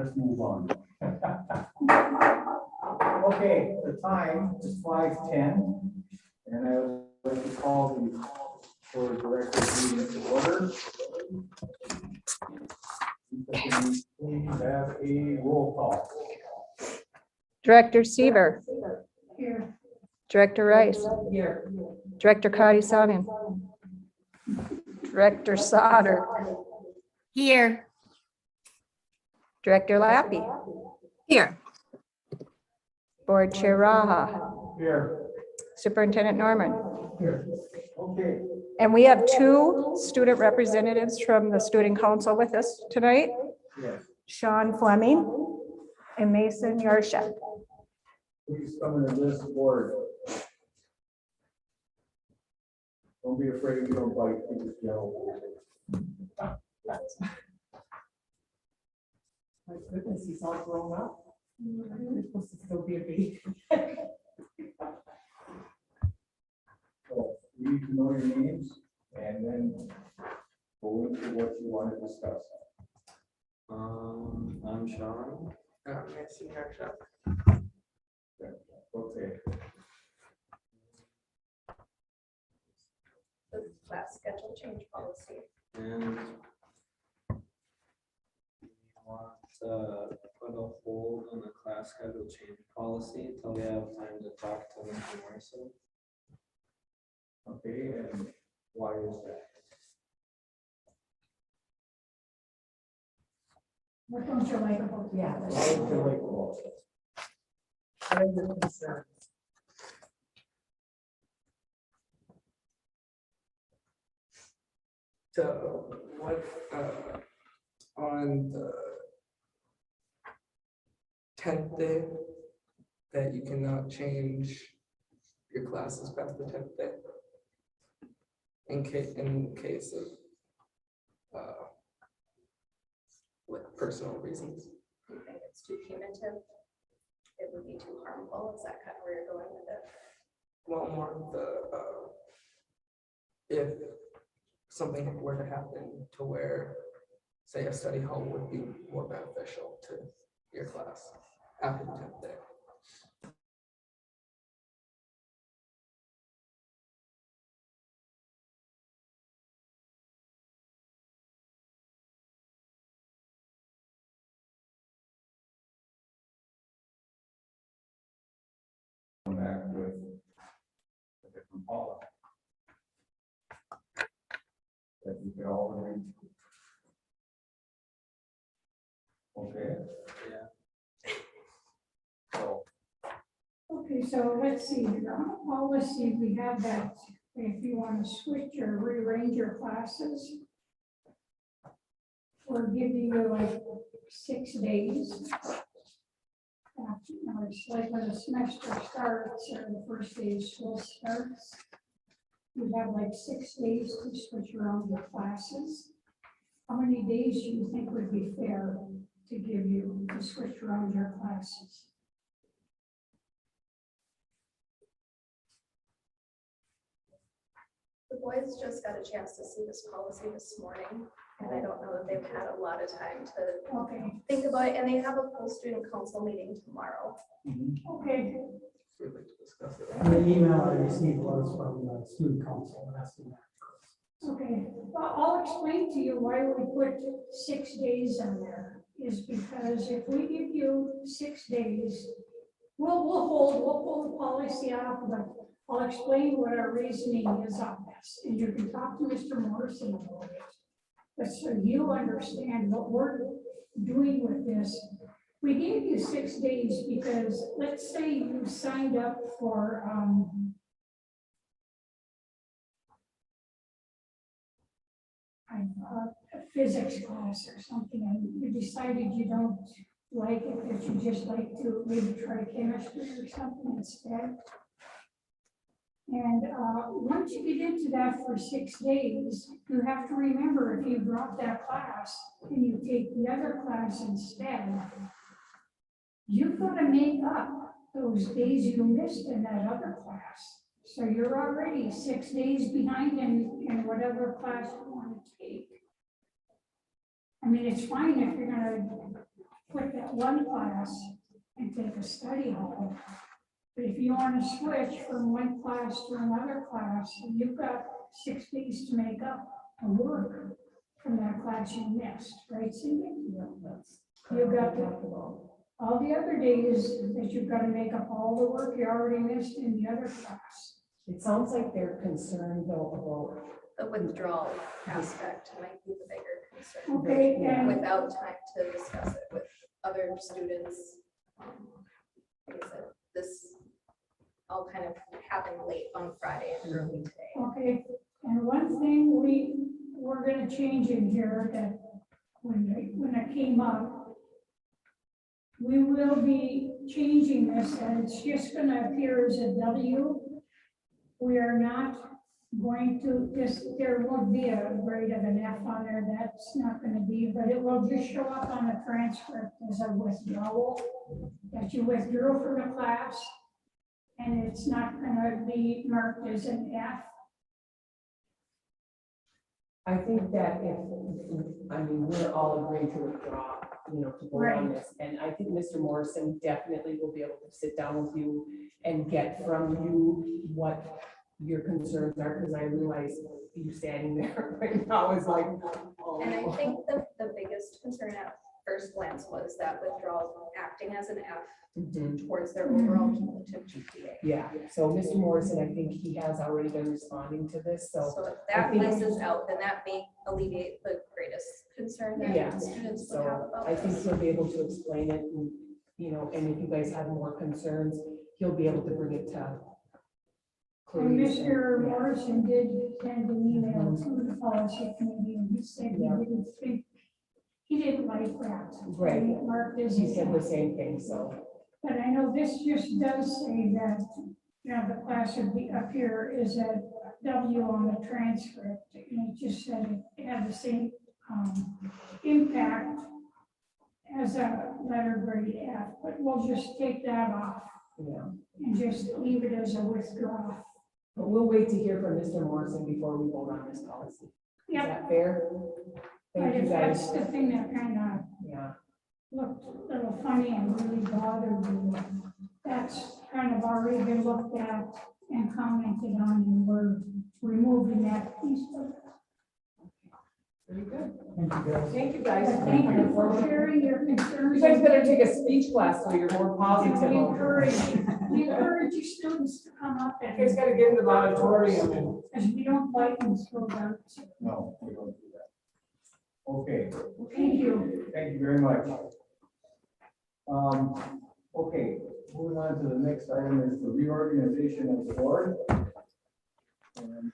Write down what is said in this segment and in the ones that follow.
let's move on. Okay, the time is 5:10, and I would like to call the board of directors meeting to order. Please have a roll call. Director Seaver. Here. Director Rice. Here. Director Kadi Samin. Director Sauter. Here. Director Lappy. Here. Board Chair Raha. Here. Superintendent Norman. Here. Okay. And we have two student representatives from the student council with us tonight, Yes. Sean Fleming and Mason Yarshak. Please come and address the board. Don't be afraid you don't bite, you just yell. My goodness, he's all grown up. He's supposed to still be a baby. So you need to know your names and then go into what you want to discuss. I'm Sean. Mason Yarshak. Okay. The class schedule change policy. And we want to put a hold on the class schedule change policy until we have time to talk to Mr. Morrison. Okay, and why is that? What don't you like about? Yeah. Why would you like to law? What are your concerns? So what, on the 10th day, that you cannot change your classes past the 10th day? In case of, like personal reasons. Do you think it's too punitive? It would be too harmful. Is that kind of where you're going with it? Well, more of the, if something were to happen to where, say, a study hall would be more beneficial to your class after the 10th day. Come back with a different policy that you can all agree to. Okay. Yeah. So, Okay, so let's see, on the policy, we have that if you want to switch or rearrange your classes, we're giving you like 6 days. It's like when the semester starts or the first day of school starts, you have like 6 days to switch around your classes. How many days do you think would be fair to give you to switch around your classes? The boys just got a chance to see this policy this morning, and I don't know that they've had a lot of time to Okay, think about it, and they have a full student council meeting tomorrow. okay. We'd like to discuss it. And the email I received was from the student council asking that. Okay, well, I'll explain to you why we put 6 days in there, is because if we give you 6 days, we'll pull the policy off, but I'll explain what our reasoning is on this, and you can talk to Mr. Morrison about it. But so you understand what we're doing with this, we gave you 6 days because let's say you signed up for, a physics class or something, and you decided you don't like it, that you just like to maybe try chemistry or something instead. And once you get into that for 6 days, you have to remember if you drop that class and you take the other class instead, you've got to make up those days you missed in that other class. So you're already 6 days behind in whatever class you want to take. I mean, it's fine if you're going to put one class and take a study hall. But if you want to switch from one class to another class, you've got 6 days to make up the work from that class you missed, right, Cindy? You've got all the other days that you've got to make up all the work you already missed in the other class. It sounds like they're concerned though The withdrawal aspect might be the bigger concern. Okay, and Without time to discuss it with other students. Like I said, this all kind of happened late on Friday and early today. okay, and one thing we're gonna change in here that when it came up, we will be changing this and it's just gonna appear as a W. We are not going to, there won't be a grade of an F on there, that's not gonna be, but it will just show up on the transcript as a withdrawal, that you withdrew from a class, and it's not gonna be marked as an F. I think that we're all agreed to withdraw, to vote on this. And I think Mr. Morrison definitely will be able to sit down with you and get from you what your concerns are, because I realize you standing there right now is like, oh. And I think the biggest concern at first glance was that withdrawal acting as an F Mhm. towards their overall cumulative GPA. Yeah, so Mr. Morrison, I think he has already been responding to this, so. So if I that think- piece is out, then that may alleviate the greatest concern that Yeah, the students would have So about I think this. he'll be able to explain it and, and if you guys have more concerns, he'll be able to bring it to. And Clarice Mr. and- Morrison did send an email to the policy committee, and he said he Yeah. didn't think, he didn't like that. Right. Marked as He an said the F. same thing, so. But I know this just does say that, the class would be up here is a W on the transcript. And it just said it had the same impact as a letter grade F, but we'll just take that off Yeah, and just leave it as a withdrawal. but we'll wait to hear from Mr. Morrison before we vote on this policy. Is Yep, that fair? but Thank you if that's guys. the thing that kind of Yeah, looked a little funny and really bothered me, that's kind of already been looked at and commented on, and we're removing that piece of it. very good. Thank you, guys. Thank you guys. But thank you for sharing your concerns. You guys better take a speech class so you're more positive. We encourage you students to come up You and, guys gotta get into the auditorium and. because we don't bite and throw darts. No, we don't do that. Okay, Thank you. thank you very much. Okay, moving on to the next item is the reorganization of the board. And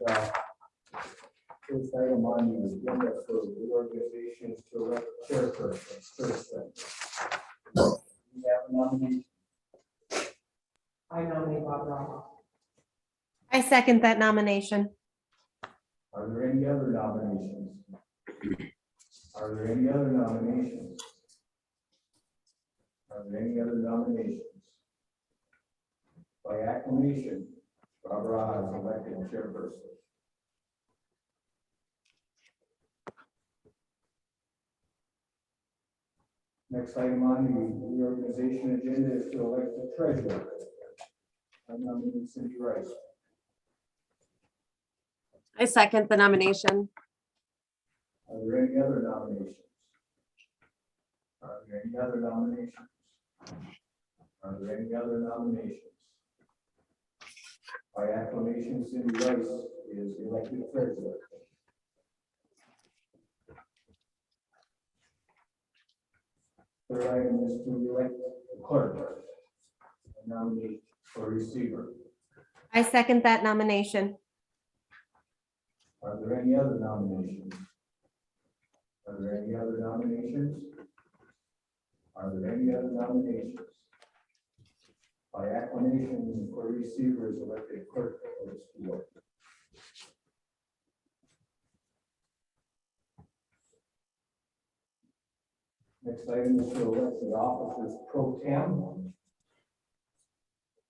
first item on the agenda for reorganization is to elect chairperson. First, we have a nominee. I nominate Bob Ross. I second that nomination. Are there any other nominations? Are there any other nominations? Are there any other nominations? By acclamation, Barbara is elected chairperson. Next item on the reorganization agenda is to elect the treasurer. I nominate Cindy Rice. I second the nomination. Are there any other nominations? Are there any other nominations? Are there any other nominations? By acclamation, Cindy Rice is elected treasurer. Third item is to elect the clerk. I nominate for receiver. I second that nomination. Are there any other nominations? Are there any other nominations? Are there any other nominations? By acclamation, for receiver is elected clerk of the school. Next item is to elect the officers pro tem.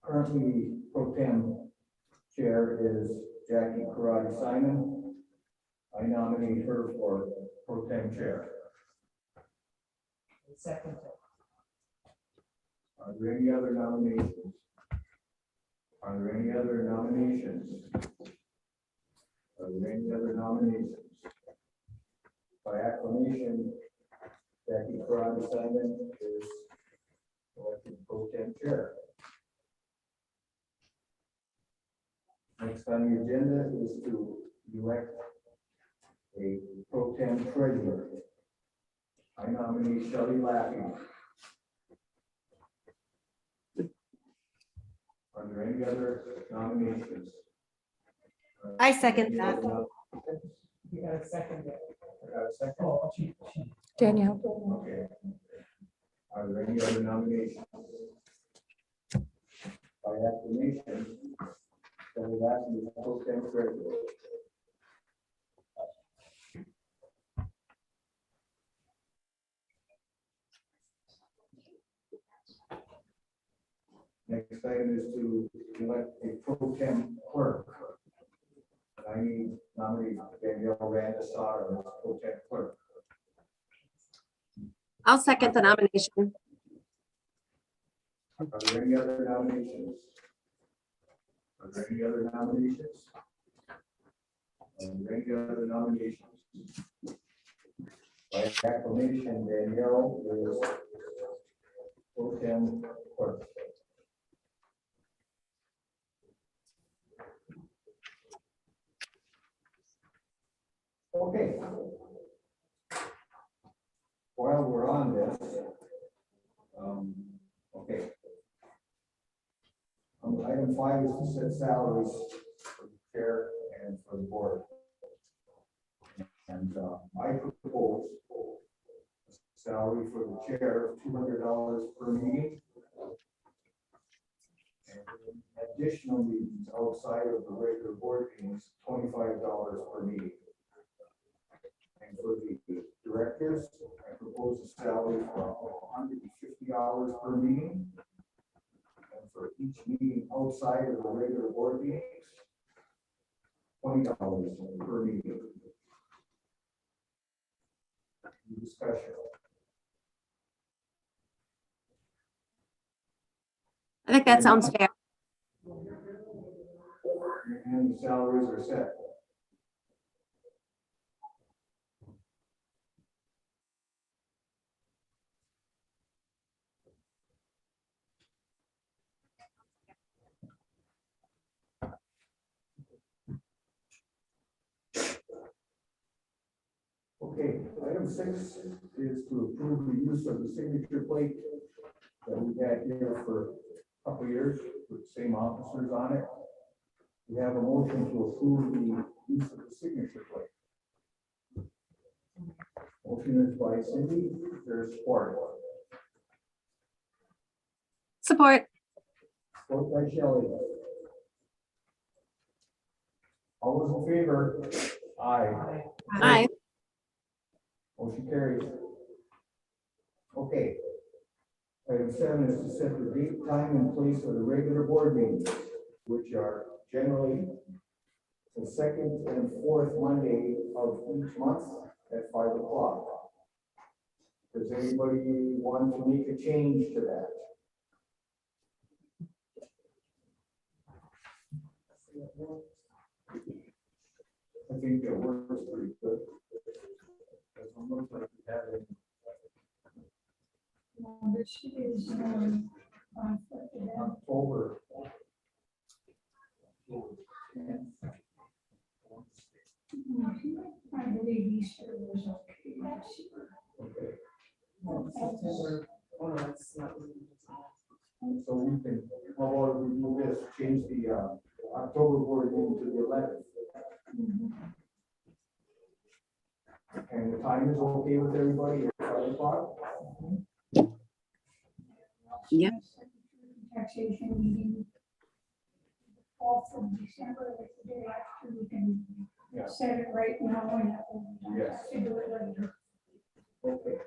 Currently, pro tem chair is Jackie Karate Simon. I nominate her for pro tem chair. Second. Are there any other nominations? Are there any other nominations? Are there any other nominations? By acclamation, Jackie Karada Simon is elected pro tem chair. Next on the agenda is to elect a pro tem treasurer. I nominate Shelley Lappy. Are there any other nominations? I second that. You got a second there. I got a second? Oh, she. Danielle. Okay. Are there any other nominations? By acclamation, Shelley Lappy is pro tem treasurer. Next item is to elect a pro tem clerk. I need nominate Danielle Randasar as pro tem clerk. I'll second the nomination. Are there any other nominations? Are there any other nominations? Are there any other nominations? By acclamation, Danielle is pro tem clerk. Okay. While we're on this, okay. Item 5 is to set salaries for the chair and for the board. And I propose a salary for the chair of $200 per meeting. And additional meetings outside of the regular board meetings, $25 per meeting. And for the directors, I propose a salary for $150 per meeting. And for each meeting outside of the regular board meetings, $20 per meeting. Any discussion? I think that sounds fair. And the salaries are set. Okay, item 6 is to approve the use of the signature plate that we had here for a couple of years with the same officers on it. We have a motion to approve the use of the signature plate. Motion is by Cindy, there's support. Support. Support by Shelley. All those in favor? Aye. Aye. Motion carries. Okay. Item 7 is to set the date, time, and place of the regular board meetings, which are generally the second and fourth Monday of each month at 5 o'clock. Does anybody want to make a change to that? I think that works pretty good. Doesn't look like we have it. This is, October. I believe Easter was okay this year. Okay, September, oh, no, it's not. so we can, how about we move this, change the October board meeting to the 11th? And the time is okay with everybody at 5 o'clock? Yep. Taxation meeting. 12th of December, like the day after, we can Yeah. set it right now and that will be done. Yes. To do it later. Okay.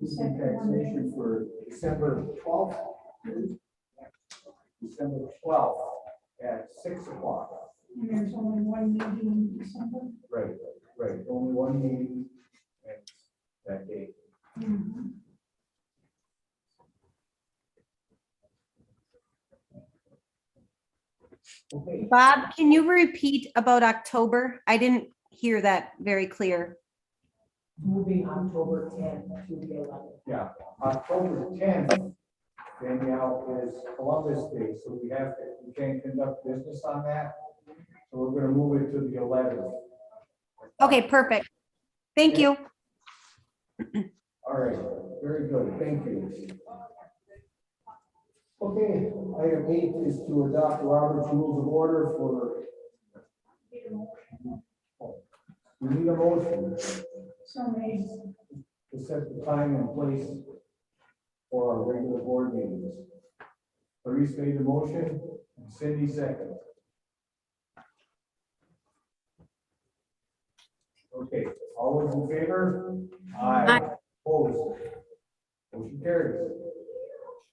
This is taxation for December 12th. December 12th at 6 o'clock. And there's only one meeting in December. Right, right, only one meeting that day. Okay, Bob, can you repeat about October? I didn't hear that very clear. Moving October 10th to the 11th. yeah, October 10th, Danielle, is Columbus Day, so we can't conduct business on that. So we're gonna move it to the 11th. Okay, perfect. Thank you. All right, very good, thank you. Okay, item 8 is to adopt Robert's Rules of Order for. We need a motion So made. to set the time and place for our regular board meetings. Patrice made the motion, and Cindy second. Okay, all those in favor? Aye. Opposed? Motion carries.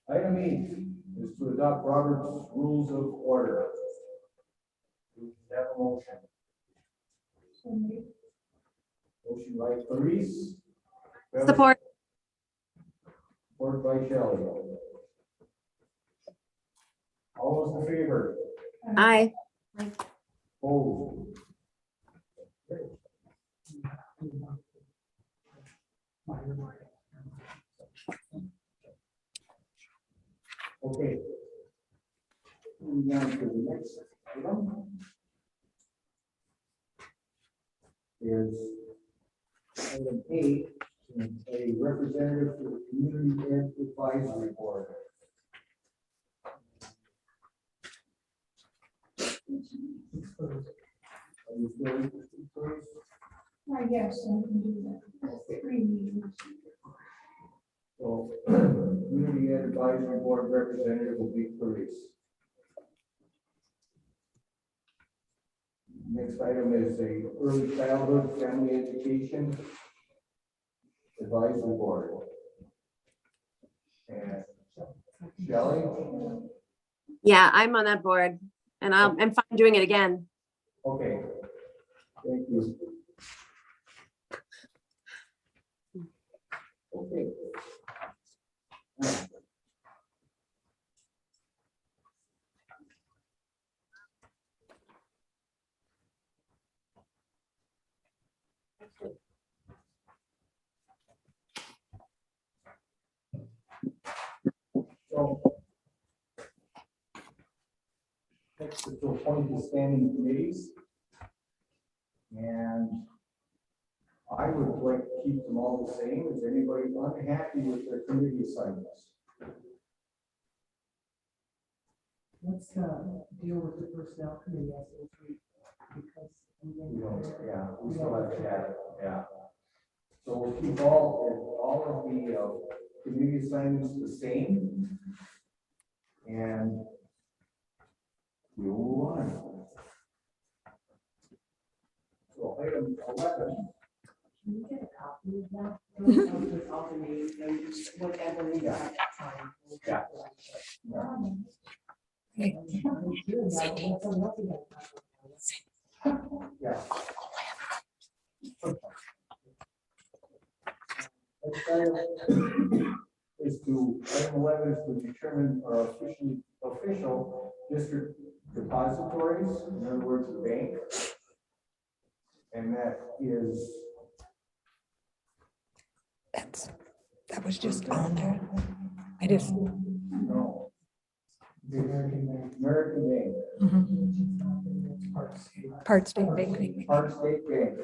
Item 8 is to adopt Robert's Rules of Order. Do we have a motion? So made. Motion by Patrice. Support. Support by Shelley. All those in favor? Aye. Opposed? Okay. Moving on to the next item. Is item 8, a representative for the Community Ed Advisory Board. Are you still interested, please? I guess I can do that. 3 meetings. So, Community Ed Advisory Board representative will be Clarice. Next item is a early childhood family education advisory board. And Shelley? Yeah, I'm on that board and I'm fine doing it again. Okay. Thank you. Okay. So, next is to appoint the standing committees. And I would like to keep them all the same. Is anybody unhappy with their committee assignments? Let's deal with the personnel committee as a group because. We don't, yeah, we still have to have it, yeah. So we'll keep all of the committee assignments the same. And we'll move on. So item 11. Can you get a copy of that? With all the names and whatever you got. Yeah. Yeah. Next item is item 11 is to determine our official district depositories, in other words, the bank. And that is. That was just on there. I just. No. The American Bank. Part state banking. Park State Bank.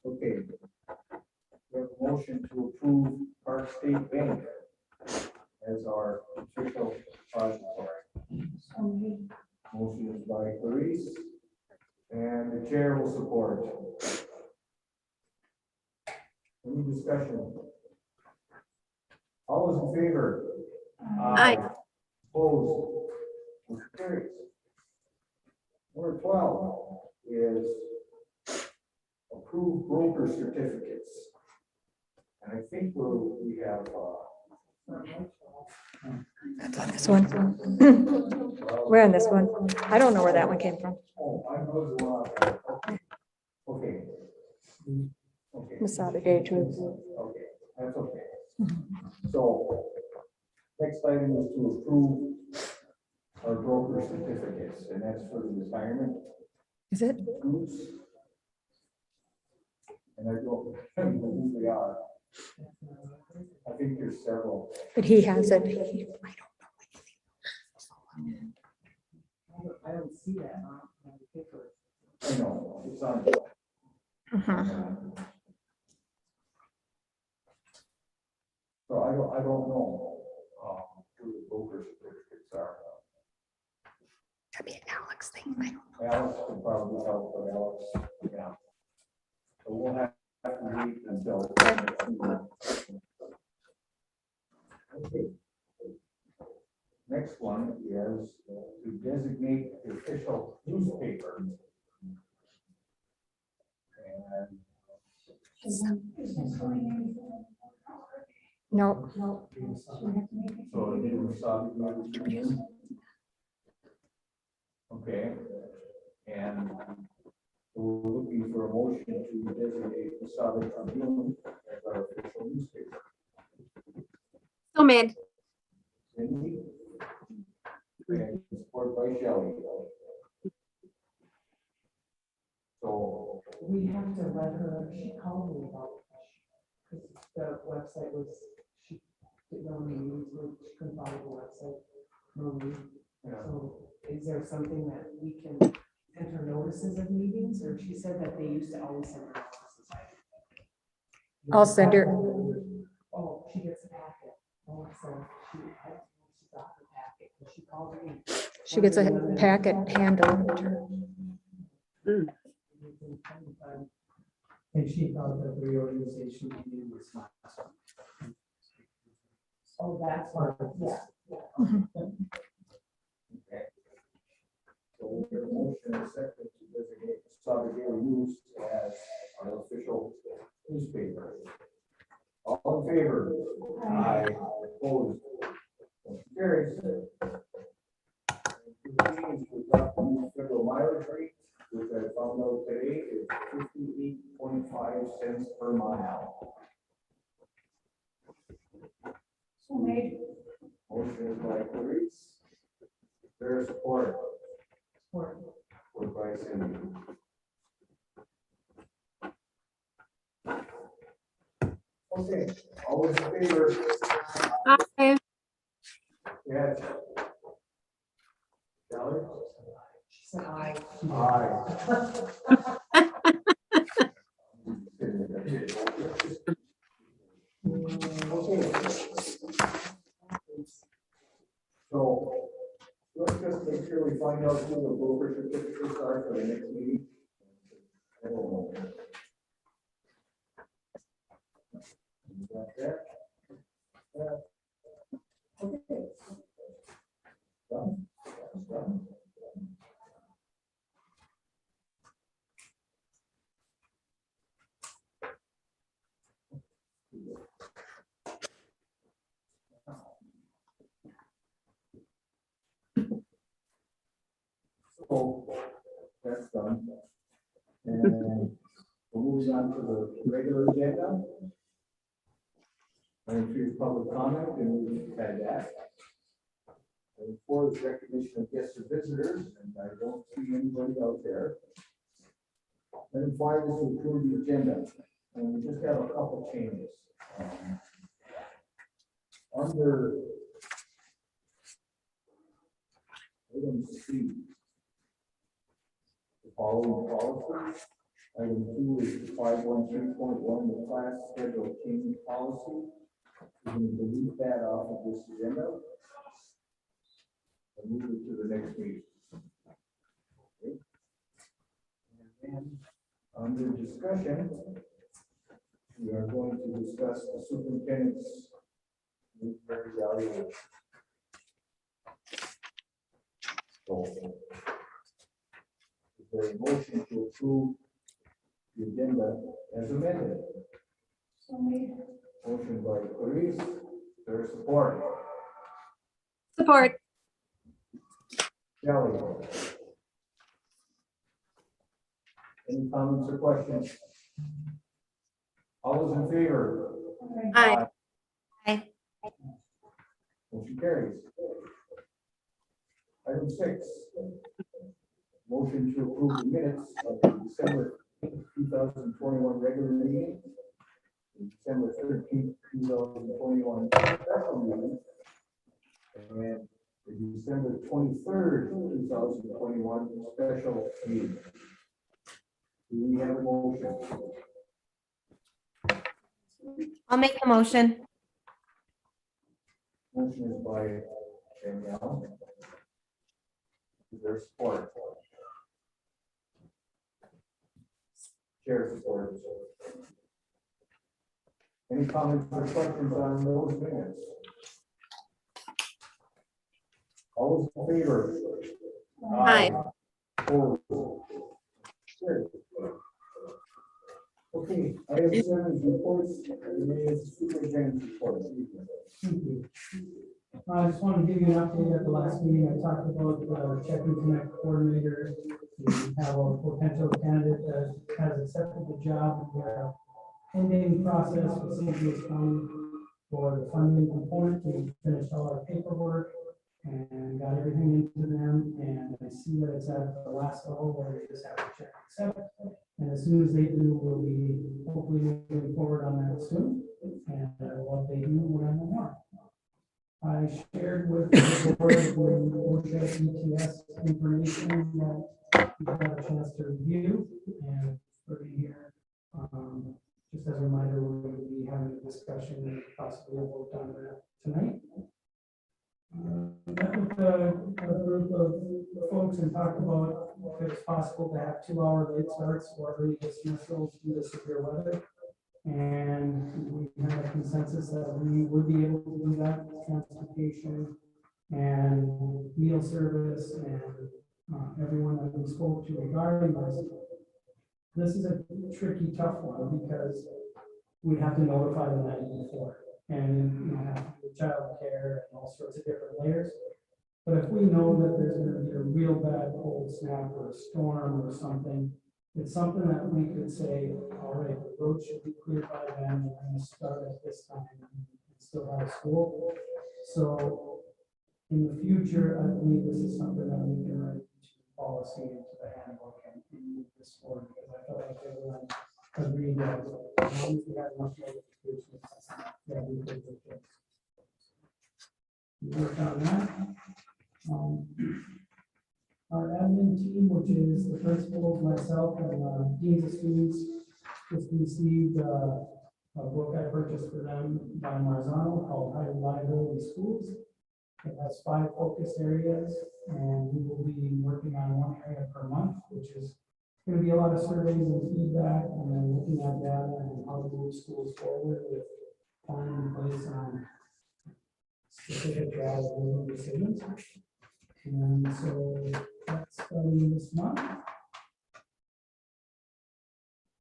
Okay. We have a motion to approve Park State Bank as our official depository. So made. Motion is by Clarice, and the chair will support. Any discussion? All those in favor? Aye. Opposed? Motion carries. Number 12 is approved broker certificates. And I think we have. That's on this one. We're on this one. I don't know where that one came from. Oh, I know the one. out there. Okay. Okay. Masada Gators. Okay, that's okay. So, next item is to approve are broker certificates, and that's for the retirement Is it? groups. And I don't remember who they are. I think there's several. But he has it. I don't see that on the paper. I know, it's on. So I don't know, who the broker certificates are. That'd be an Alex thing. Alex could probably help, but Alex, yeah. So we'll have to wait until. Okay. Next one is to designate the official newspaper. And Is this going in? No, so you saw. Okay, and we're looking for a motion to designate the Southern Tribune as our official newspaper. So made. Cindy? And support by Shelley. So, We have to let her, she called me about, because the website was, she didn't know the news, she couldn't find the website. yeah, So is there something that we can send her notices of meetings, or she said that they used to always send her notices? I'll send her. Oh, she gets a packet. Oh, so she got the packet, and she called me. She gets a packet handled. And she thought that the reorganization meeting was last. Oh, that's what, yeah. okay. So we get a motion and a second to designate the Southern Daily News as our official newspaper. All in favor? Aye. Opposed? Motion carries. Proceedings to adopt the new federal mileage rate, which I found out today is 58.5 cents per mile. So made. Motion is by Clarice. Their support. Support by Cindy. Okay, all those in favor? Aye. Yes. Shelley? She said, I. Aye. Okay. So let's just make sure we find out who the broker certificates are for the next meeting. I don't know. You got that? Okay. Done? That's done. So that's done. And we're moving on to the regular agenda. And for your public comment, and we've had that. And four is recognition of guests or visitors, and I don't see anybody out there. And five is to approve the agenda, and we just have a couple changes. Under item C, the following policies. Item 2 is 513.1, the class schedule change policy. We're going to delete that off of this agenda and move it to the next meeting. Okay. And then under discussion, we are going to discuss the superintendent's military evaluation. So, is there a motion to approve the agenda as amended? So made. Motion by Clarice, their support. Support. Shelley. Any comments or questions? All those in favor? Aye. Aye. Motion carries. Item Item 6. Motion to approve the minutes of the December 2021 regular meeting, the December 13th, 2021 special meeting, and the December 23rd, 2021 special meeting. Do we have a motion? I'll make the motion. Motion is by Danielle. Is there support? Chair support. Any comments or questions on those minutes? All those in favor? Aye. Opposed? Carried. Okay, item 7 is reports, and the superintendent's report. Thank you. I just want to give you an update at the last meeting. I talked about Check and Connect coordinator. We have a potential candidate that has accepted the job. We have pending process with St. Louis County for the funding component. We finished all our paperwork and got everything into them. And I see that it's at the last level where they just have to check accept. And as soon as they do, we'll be hopefully moving forward on that soon. And what they do when I know more. I shared with the board the OSHA ETS information that you had a chance to review and put in here. Just as a reminder, we're going to be having a discussion and possibly a vote on that tonight. Met with a group of folks and talked about if it's possible to have 2-hour late starts or early dismissals due to severe weather. And we had a consensus that we would be able to do that with transportation and meal service and everyone that we spoke to regarding this. This is a tricky, tough one because we have to notify the night before and have to do child care and all sorts of different layers. But if we know that there's going to be a real bad cold snap or a storm or something, it's something that we could say, all right, the road should be cleared by then, we're going to start at this time and still have school. So in the future, I believe this is something that we can write into policy, into the handbook and move this forward, because I felt like everyone agreed that as long as we have enough notifications, that we could do it. We worked on that. Our admin team, which is the principals, myself, and deans of students, just received a book I purchased for them by Marzano called High Reliability Schools. It has 5 focus areas, and we will be working on one area per month, which is going to be a lot of surveys and feedback, and then looking at data and how to move schools forward with time and place on specific data and decisions. And so that's starting this month.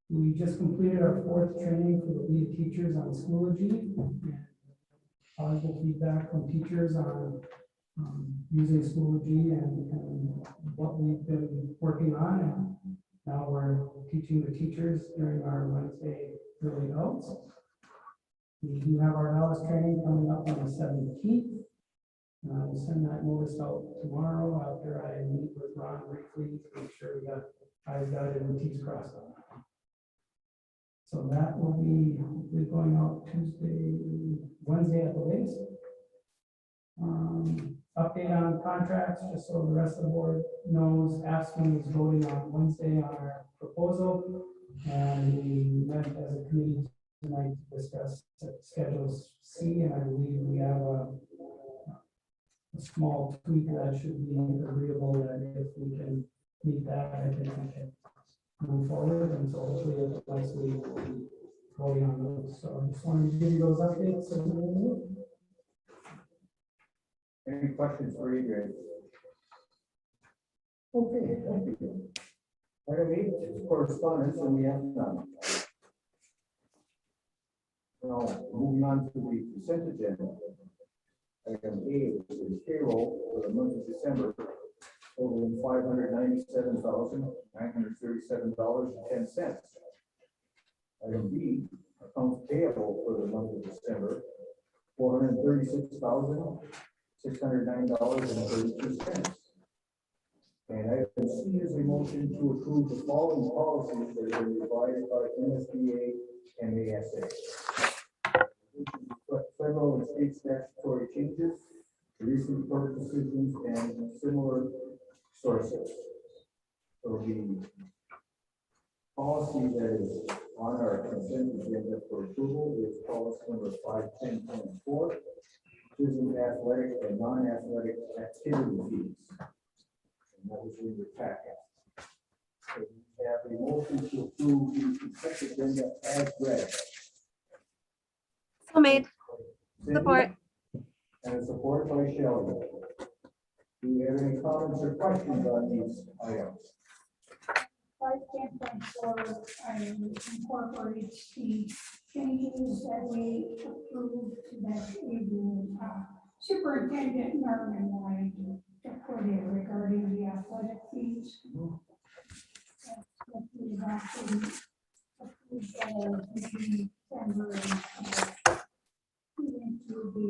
We just completed our 4th training for the lead teachers on Schoology. Positive feedback from teachers on using Schoology and what we've been working on. And now we're teaching the teachers during our Wednesday early outs. We do have our Alice training coming up on the 17th. I will send that notice out tomorrow after I meet with Ron briefly to make sure we got I's dotted and T's crossed on that. So that will be hopefully going out Wednesday at the latest. Update on contracts, just so the rest of the board knows. ASPN is voting on Wednesday on our proposal, and we met as a committee tonight to discuss schedules C, and I believe we have a small tweak that should be agreeable, that if we can meet that, I think we can move forward. And so hopefully at the next week we'll be voting on those. So I just wanted to give you those updates. Any questions for Adrian? Okay, thank you. Item 8 is correspondence, and we have none. Now, moving on to the consent agenda. Item A is payroll for the month of December, totaling $597,937.10. Item B, accounts payable for the month of December, $436,609.32. And item C is a motion to approve the following policies that are required by NSBA and ASA. Federal and state statutory changes, recent court decisions, and similar sources. So the policy that is on our consent agenda for approval is policy number 510.4, choosing athletic and non-athletic activity fees. And that was in your packet. So we have a motion to approve the consent agenda as read. So made. Cindy? Support. And supported by Shelley. Do you have any comments or questions on these items? 510.4 incorporates the changes that we approved that the superintendent Norman wanted to put in regarding the athletic fees. That's what we actually approved in December and into the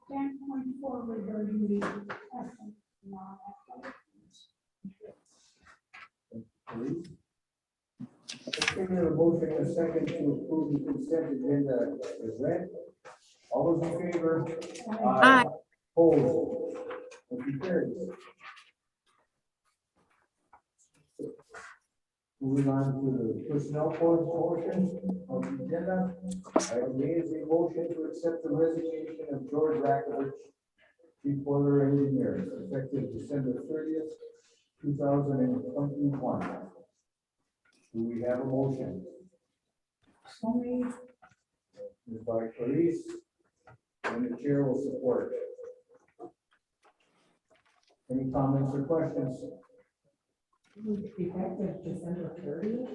10.4 regarding the athletic and non-athletic fees. Please. Okay, we have a motion and a second to approve the consent agenda as read. All those in favor? Aye. Opposed? Motion carries. Moving on to the personnel portion of the agenda. Item A is a motion to accept the resignation of George Rakovich, Chief Boiler Engineer, effective December 30th, 2021. Do we have a motion? So we Moved by Clarice, and the chair will support. Any comments or questions? Effective December 30th.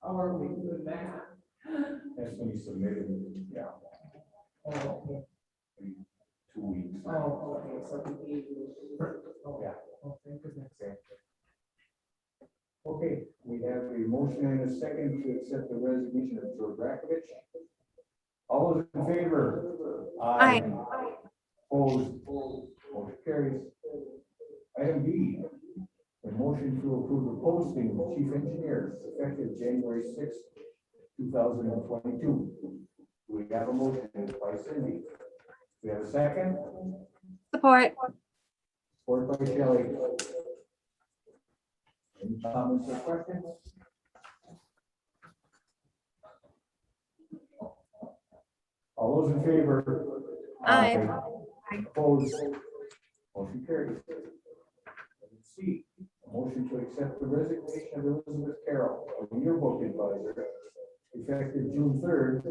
How are we doing that? That's when you submitted it, yeah, Oh, okay. 2 weeks. Oh, okay, so we gave you. Oh, Yeah. oh, thank goodness. Okay, we have a motion and a second to accept the resignation of George Rakovich. All those in favor? Aye. Opposed? Motion carries. Item B, a motion to approve the posting of chief engineer effective January 6th, 2022. We have a motion by Cindy. We have a second. Support. Support by Shelley. Any comments or questions? All those in favor? Aye. Opposed? Motion carries. Item C, a motion to accept the resignation of Elizabeth Carroll, a yearbook advisor, effective June 3rd,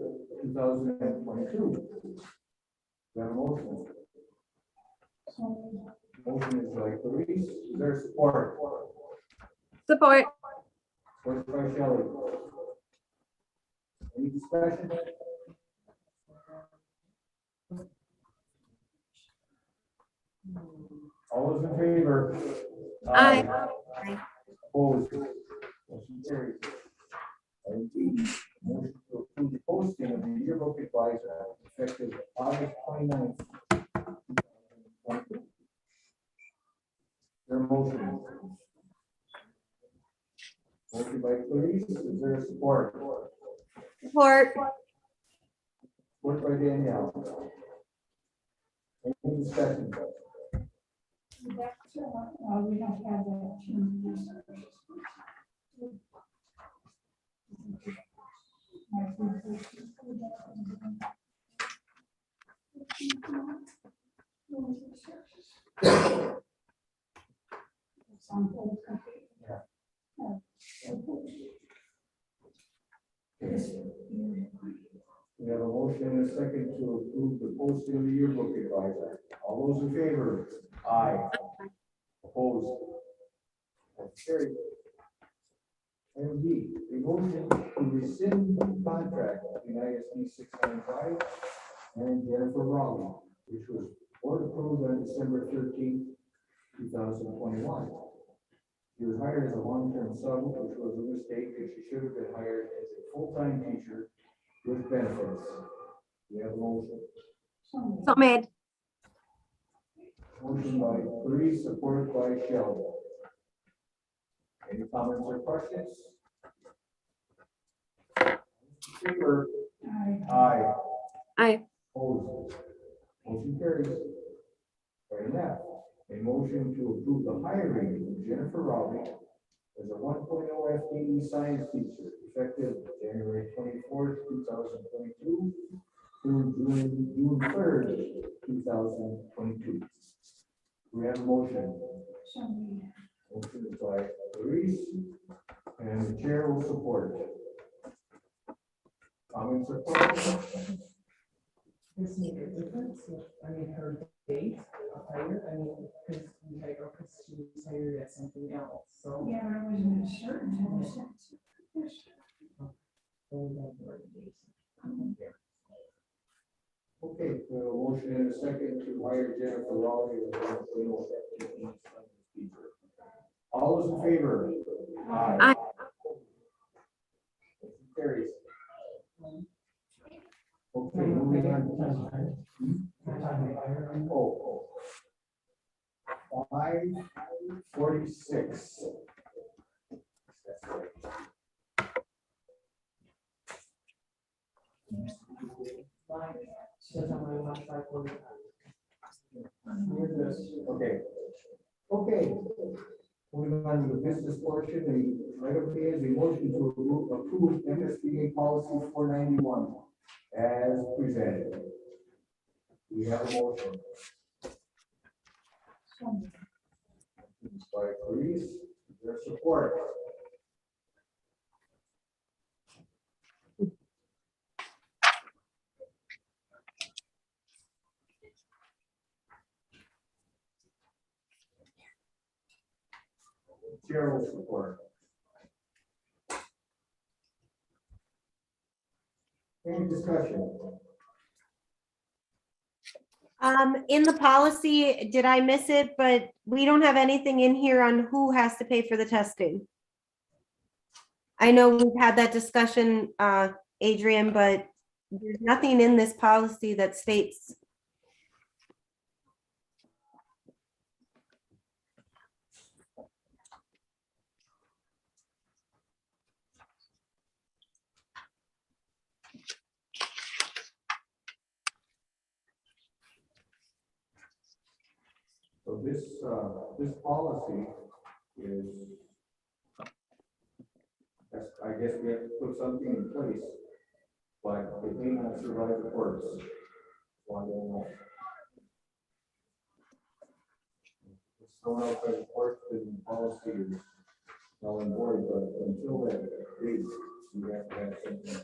2022. Is that a motion? Motion is by Clarice. Is there support? Support. Support by Shelley. Any discussion? All those in favor? Aye. Opposed? Motion carries. Item D, motion to approve the posting of the yearbook advisor effective August 29th. 2022. There a motion? Motion by Clarice, is there support? Support. Support by Danielle. Any discussion? That's, we don't have that change. Yeah. We have a motion and a second to approve the posting of the yearbook advisor. All those in favor? Aye. Opposed? That's carried. And D, a motion to rescind the contract between ISD 695 and Jennifer Raleigh, which was board approved on December 13th, 2021. She was hired as a long-term sub, which was a mistake, because she should have been hired as a full-time teacher with benefits. We have a motion. So made. Motion by Clarice, supported by Shelley. Any comments or questions? Favor? Aye. Aye. Opposed? Motion carries. Item F, a motion to approve the hiring of Jennifer Rowley as a 1.0 FTE science teacher effective January 24th, 2022 through June 3rd, 2022. We have a motion. Motion is by Reese, and the chair will support. Comments or questions? This make a difference, I mean, her date of hire, I mean, because we hired her because she was hired at something else, so. Yeah, but I wasn't certain. Okay, we have a motion and a second to hire Jennifer Rowley as a 1.0 FTE science teacher. All those in favor? Aye. Motion carries. Okay, moving on. Oh. 5:46. That's right. Okay. Okay. Moving on to the business portion, the item A is a motion to approve MSBA policy 491 as presented. We have a motion. By Clarice, is there support? Chair will support. Any discussion? In the policy, did I miss it? But we don't have anything in here on who has to pay for the testing. I know we've had that discussion, Adrian, but there's nothing in this policy that states. So this policy is, I guess we have to put something in place, but it may not survive the courts. So I don't know. It's thrown out by the court, and the policy is null and void, but until that date, we have to have something.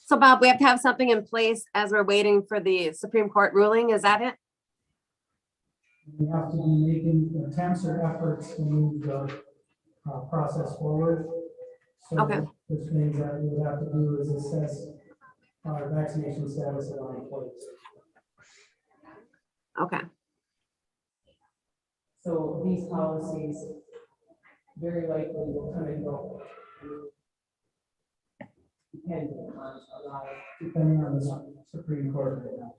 So Bob, we have to have something in place as we're waiting for the Supreme Court ruling, is that it? We have to be making attempts or efforts to move the process forward. So Okay. which means that we would have to do is assess our vaccination status of our employees. Okay, So these policies very likely will come and go. Depending on a lot of. Depending on the Supreme Court right now.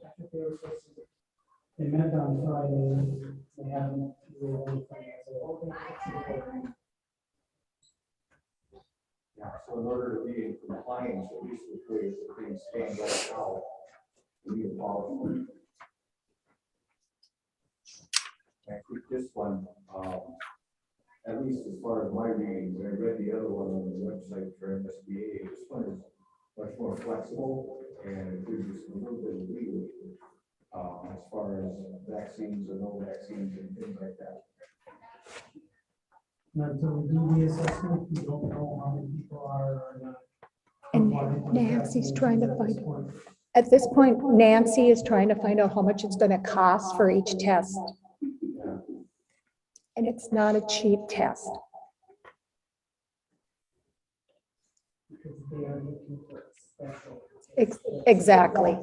They met on Friday, they haven't really anything. Yeah, so in order to be in compliance, at least with the way things stand right now, we need a policy. I think this one, at least as far as my reading, I read the other one on the website for MSBA, this one is much more flexible and it gives us a little bit of leeway as far as vaccines or no vaccines and things like that. Until we do the assessment, we don't know how many people are or not. And Nancy's trying to find, at this point, Nancy is trying to find out how much it's gonna cost for each test. And it's not a cheap test. Because they are looking for special. Exactly.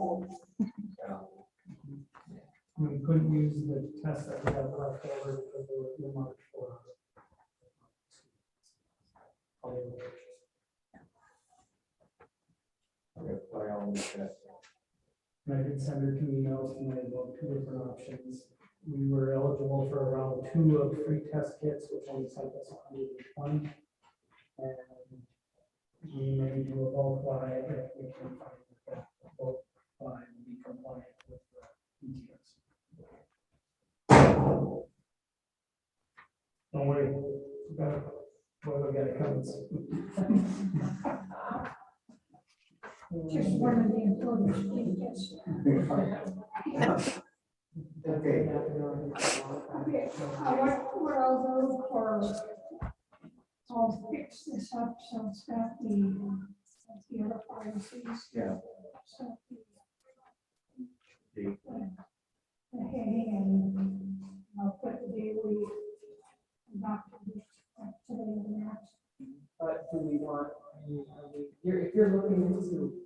We couldn't use the test that we have left over because they were earmarked for. By all means, that's- And I did send her 2 emails tonight about 2 different options. We were eligible for around 2 of free test kits, which only sent us 120. And we may do a bulk buy if we can find that bulk buy and be compliant with the ETS. Don't worry, we got it coming. Just one of the employees, please, just. Okay. Okay, what I'll do I'll fix this up, so it's got the other policies. Yeah. So The- the heading and I'll put the day we adopted it today and that. But do we want, if you're looking into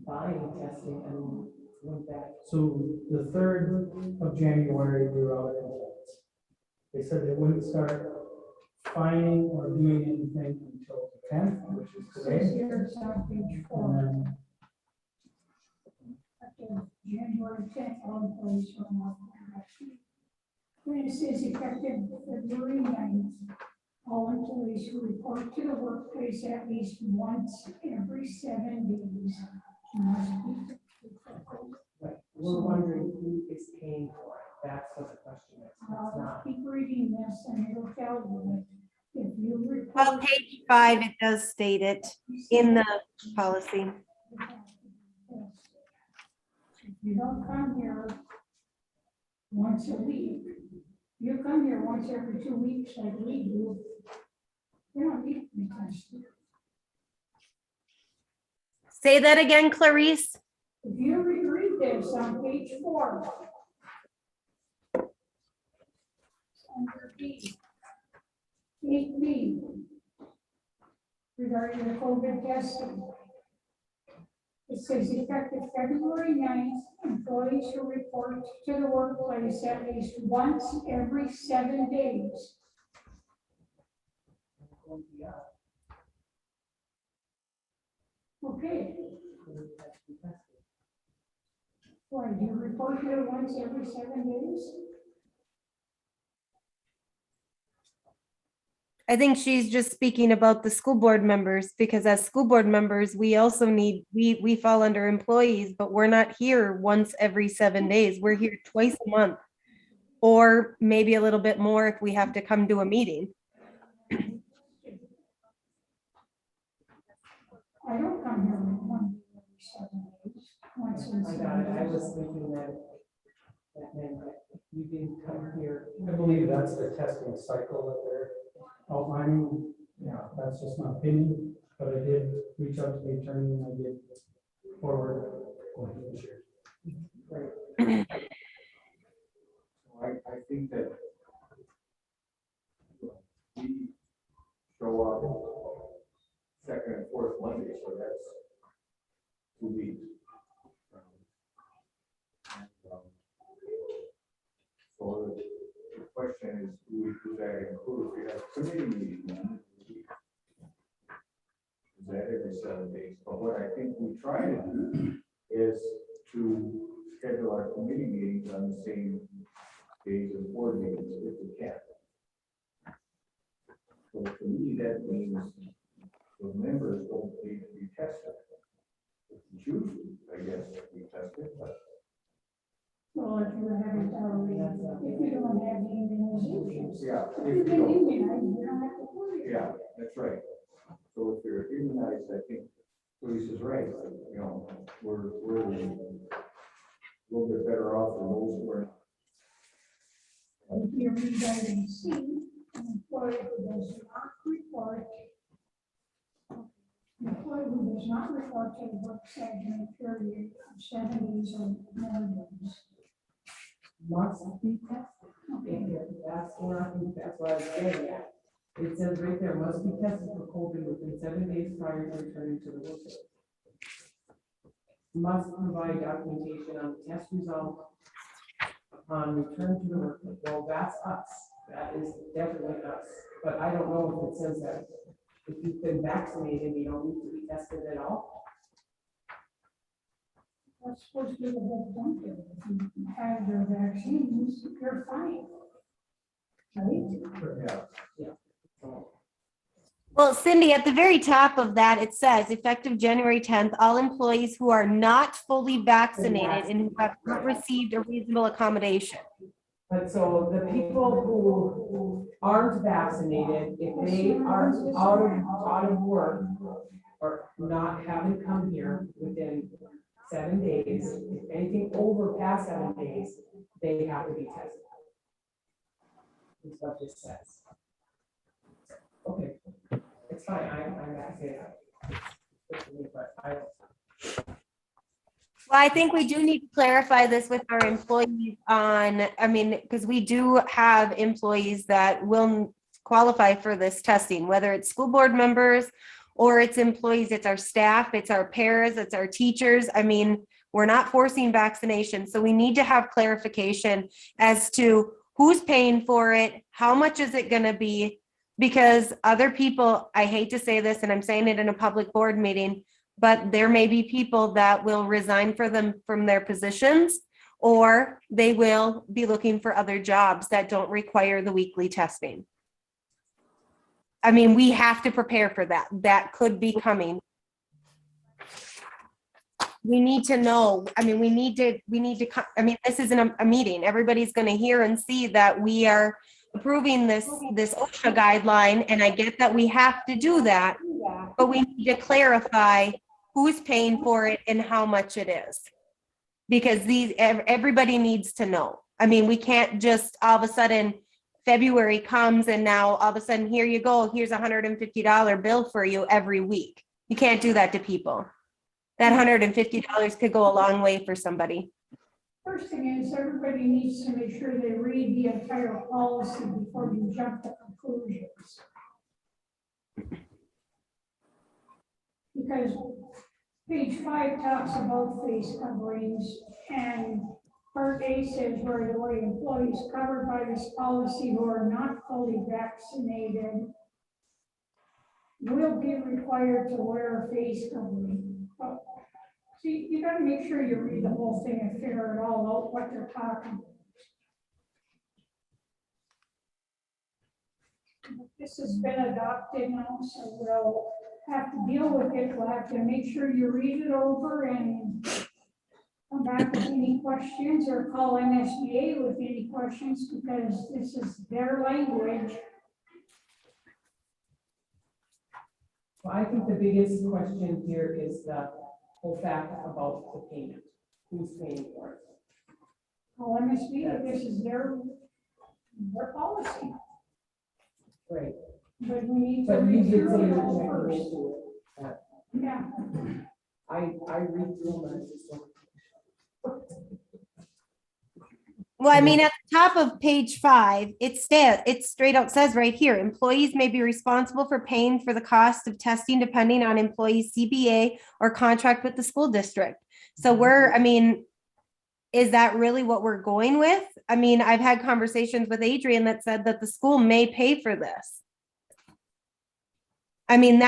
buying testing and wouldn't that, So the 3rd of January, we were out of compliance. They said they wouldn't start fining or doing anything until the 10th, which is Says today. here, it's on page And 4. then After January 10th, all employees will not. When it says effective February 9th, all employees who report to the workplace at least once every 7 days must be. right, we're wondering who is paying for it. That's what the question is. It's I'll not. keep reading this and it'll tell you that if you Well, report. page 5, it does state it in the policy. If you don't come here once a week, you come here once every 2 weeks like we do, you don't need to be tested. Say that again, Clarice. If you read this on page 4. Under B. 8B. Regarding the COVID testing. It says effective February 9th, employees who report to the workplace at least once every 7 days. Okay. Why, do you report here once every 7 days? I think she's just speaking about the school board members, because as school board members, we also need, we fall under employees, but we're not here once every 7 days. We're here twice a month. Or maybe a little bit more if we have to come to a meeting. I don't come here one every 7 days. Once in I 7 got it. I days. was thinking that meant that you didn't come here. I believe that's the testing cycle that they're outlining. Yeah, that's just my opinion, but I did reach out to the attorney and I did forward. I think that we show up 2nd and 4th Monday, so that's 2 weeks. So the question is, does that include, if we have committee meetings? Is that every 7 days? But what I think we try to do is to schedule our committee meetings on the same days as board meetings if we can. So to me, that means the members don't need to be tested. If you choose, I guess, be tested, but. Well, if you're having if you don't have the immunizations. Yeah. If you get immunized, you don't have to worry. Yeah, that's right. So if you're immunized, I think Louise is right, you know, we're a little bit better off than those who are. If you read item C, an employee who does not report. Employee who does not report to the work site in a period of 7 days or more days. Must be tested. Okay. That's what I was getting at. It says right there, must be tested for COVID within 7 days prior to returning to the workplace. Must provide documentation on the test result upon return to the workplace. Well, that's us. That is definitely us. But I don't know if it says that if you've been vaccinated, you don't need to be tested at all. That's supposed to be the whole point of it. If you have your vaccines, you're fine. Right? Yeah. Well, Cindy, at the very top of that, it says effective January 10th, all employees who are not fully vaccinated and who have not received a reasonable accommodation. But so the people who aren't vaccinated, if they are out of work or not having come here within 7 days, if anything over past 7 days, they have to be tested. That's what this says. Okay, it's fine, I'm vaccinated. But I, Well, I think we do need to clarify this with our employees on, I mean, because we do have employees that will qualify for this testing, whether it's school board members or it's employees, it's our staff, it's our paras, it's our teachers. I mean, we're not forcing vaccination. So we need to have clarification as to who's paying for it, how much is it going to be? Because other people, I hate to say this, and I'm saying it in a public board meeting, but there may be people that will resign from their positions, or they will be looking for other jobs that don't require the weekly testing. I mean, we have to prepare for that. That could be coming. We need to know, I mean, we need to, I mean, this isn't a meeting. Everybody's going to hear and see that we are approving this OSHA guideline, and I get that we have to do that, but we need to clarify who's paying for it and how much it is. Because everybody needs to know. I mean, we can't just all of a sudden February comes and now all of a sudden, here you go, here's $150 bill for you every week. You can't do that to people. That $150 could go a long way for somebody. First thing is, everybody needs to make sure they read the entire policy before you jump to conclusions. Because page 5 talks about face coverings, and part A says, where the way employees covered by this policy who are not fully vaccinated will be required to wear a face covering. But, see, you gotta make sure you read the whole thing and figure it all out, what they're talking about. This has been adopted now, so we'll have to deal with it. We'll have to make sure you read it over and come back with any questions, or call MSBA with any questions, because this is their language. well, I think the biggest question here is the whole fact about the payment. Who's paying for it? Call MSBA, this is their policy, Right. but we need to But you read did through say it you're all checking first. into it. Yeah, I read through them and I just don't. Well, I mean, at the top of page 5, it straight out says right here, employees may be responsible for paying for the cost of testing depending on employees' CBA or contract with the school district. So I mean, is that really what we're going with? I mean, I've had conversations with Adrian that said that the school may pay for this. I mean,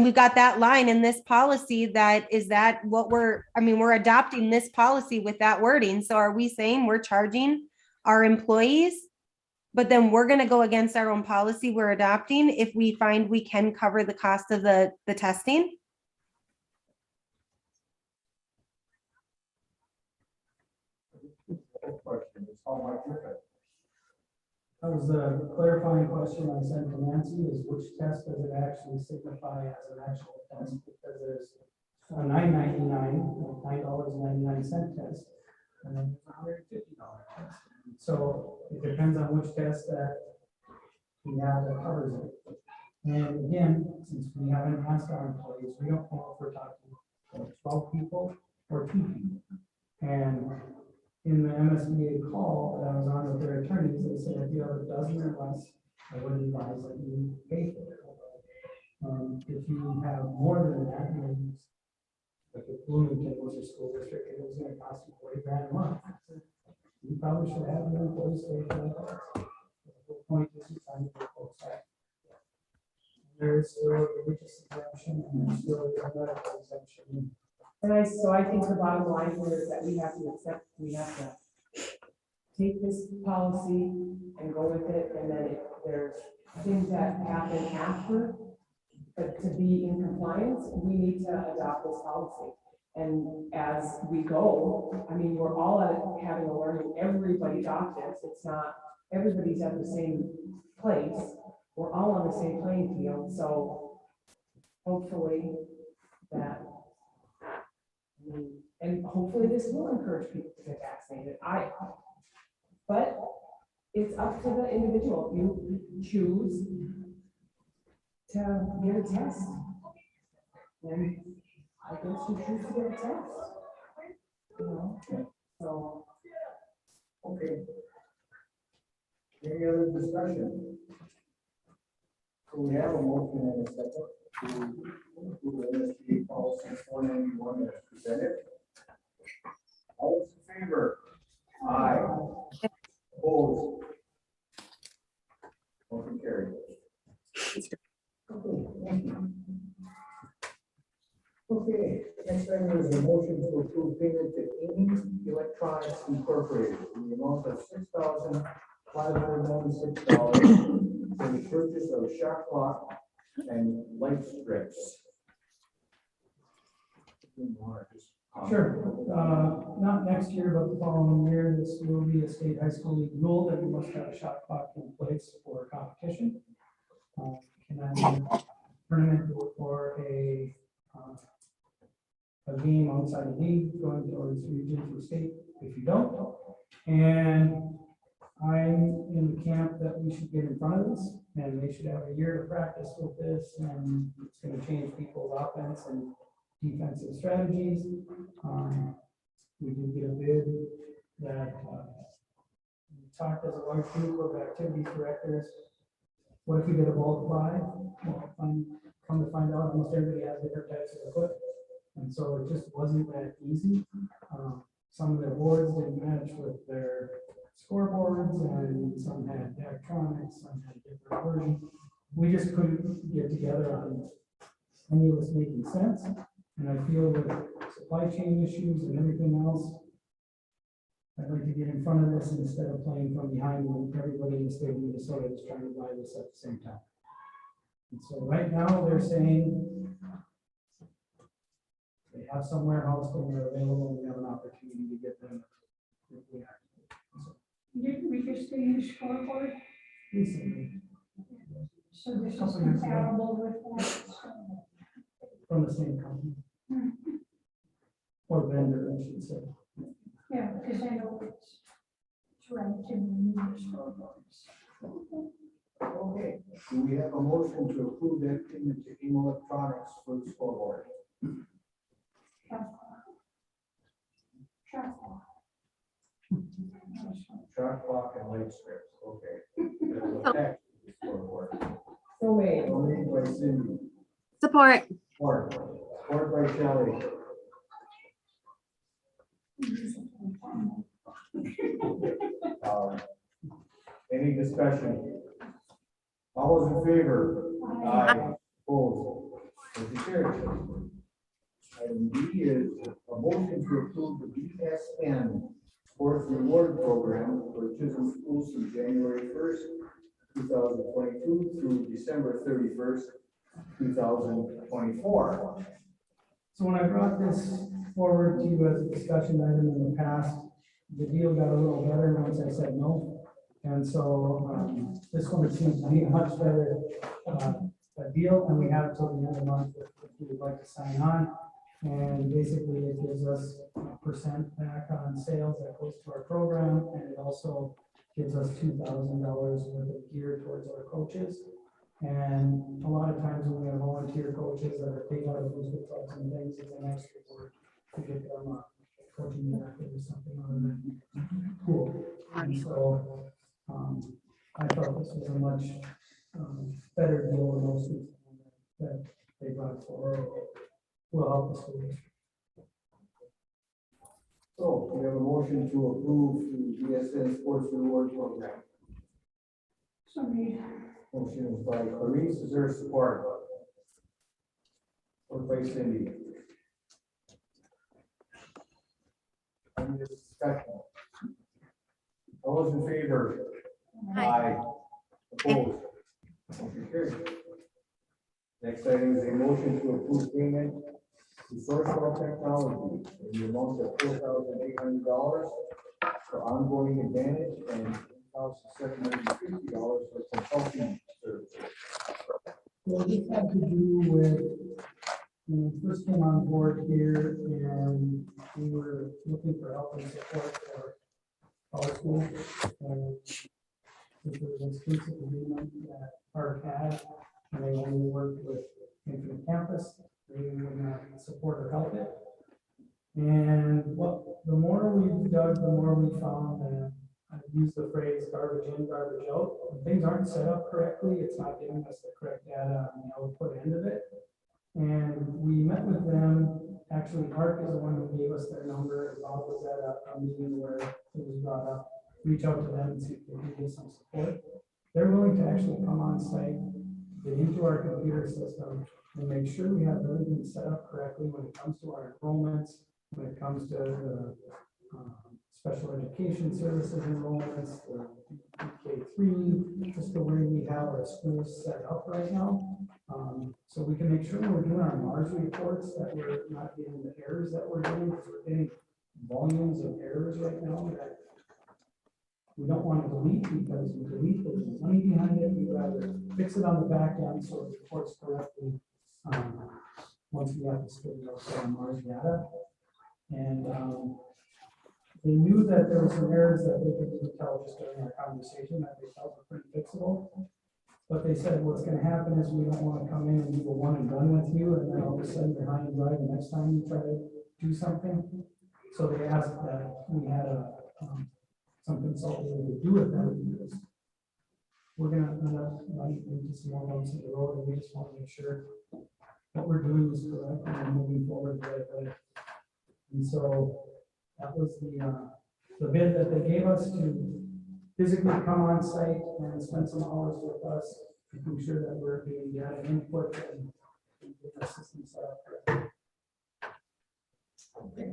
we've got that line in this policy we're adopting this policy with that wording. So are we saying we're charging our employees, but then we're going to go against our own policy we're adopting if we find we can cover the cost of the testing? Question is how much is it? That was the clarifying question I sent to Nancy, is which test does it actually signify as an actual test? Because there's a $9.99 test, and then there's $150 test. So it depends on which test that we have that covers it. And again, since we haven't asked our employees, we don't know if we're talking 12 people or 2 people. And in the MSBA call that I was on with their attorneys, they said if you have a dozen or less, I would advise that you pay for it. If you have more than that, then like if Bloomington was a school district, it was gonna cost you $40,000 a month. You probably probably should have an employee station. The point is you're trying to get folks back. There's still a religious exemption and there's still a medical exemption. And so I think the bottom line here is that we have to take this policy and go with it, and then if there's things that happen after, but to be in compliance, we need to adopt this policy. And as we go, I mean, we're all having a learning, everybody got this, it's not, everybody's at the same place, we're all on the same playing field, so hopefully that, and hopefully this will encourage people to get vaccinated. But it's up to the individual. You choose to get a test. And I guess you choose to get a test. You know, so. Okay. Any other discussion? So we have a motion and a second to approve the MSBA policy 491 as presented. All those in favor? Aye. Opposed? Motion carried. Okay, next item is a motion to approve payment to Ames Electronics Incorporated in the amount of $6,596 for the purchase of shock clock and light strips. Sure, not next year, but the following year, this will be a state high school league rule that we must have a shot clock in place for competition. Cannot be a tournament or a game outside the league, going towards region to state if you don't. And I'm in the camp that we should get in front of this, and they should have a year to practice with this, and it's gonna change people's offense and defensive strategies. We did get a bid that we talked as a large group of activities directors. What if we get a bulk buy? Well, come to find out, almost everybody has different types of equipment. And so it just wasn't that easy. Some of their boards didn't match with their scoreboards, and some had electronics, some had different versions. We just couldn't get together on any of this making sense. And I feel with supply chain issues and everything else, I'd like to get in front of this instead of playing from behind when everybody in the state of Minnesota is trying to buy this at the same time. And so right now they're saying they have some warehouse and they're available, and we have an opportunity to get them. If we have to. Didn't we just do your scoreboard? Recently, So this is compatible with that. from the same company. Or vendor, I should say. Yeah, because I know it's right to renew your scoreboards. Okay, do we have a motion to approve that payment to Ames Electronics for the scoreboard? Shot clock and light strips, okay. Attached to the scoreboard. So wait. Made by Cindy. Support. Support by Shelley. Any discussion? All those in favor? Aye. Opposed? Motion carries. Item B is a motion to approve the BSN Sports Reward Program for Chisholm Schools from January 1st, 2022 through December 31st, 2024. So when I brought this forward to you as a discussion item in the past, the deal got a little better once I said no. And so this one seems to be a much better a deal, and we have until the end of the month if we would like to sign on. And basically it gives us a % back on sales that goes to our program, and it also gives us $2,000 worth of gear towards our coaches. And a lot of times when we have volunteer coaches that are paid out of booster clubs and things, it's an extra work to get them a coaching method or something other than cool. And so I thought this was a much better deal than most that they brought forward. Will help the school district. So we have a motion to approve the the BSN Sports Reward Program. So we, Motion is by Clarice, is there support? Or by Cindy? Any discussion? All those in favor? Aye. Opposed? Motion carries. Next item is a motion to approve payment to Sourcewell Technology in the amount of $4,800 for ongoing advantage and $1,750 for consulting services. Well, this had to do with, when we first came on board here and we were looking for help and support for our school. And this was an exclusive agreement that Park had, and they only worked with Infinite Campus. They would not support or help it. And the more we dug, the more we found that I use the phrase garbage in, garbage out. When things aren't set up correctly, it's not giving us the correct data on the output end of it. And we met with them. Actually, Mark is the one who gave us their number. Bob was at a meeting where it was brought up. Reach out to them and see if they can give some support. They're willing to actually come on site, get into our computer system, and make sure we have everything set up correctly when it comes to our enrollments, when it comes to the special education services enrollments, the K3, just the way we have our schools set up right now. So we can make sure when we're doing our Mars reports that we're not getting the errors that we're getting, because we're getting volumes of errors right now that we don't want to delete, because we delete the money behind it. We'd rather fix it on the back end so it reports correctly once we have to schedule our Mars data. And they knew that there were some errors that they could tell just during our conversation that they felt were pretty fixable. But they said what's going to happen is we don't want to come in and do a one and done with you, and then all of a sudden you're high and dry the next time you try to do something. So they asked that we had some consulting we could do with them, because we're going to end up running into some more bumps in the road, and we just want to make sure what we're doing is correct and we're moving forward the right way. And so that was the bid that they gave us to physically come on site and spend some hours with us, making sure that we're doing data input and get our system set up correctly. Okay.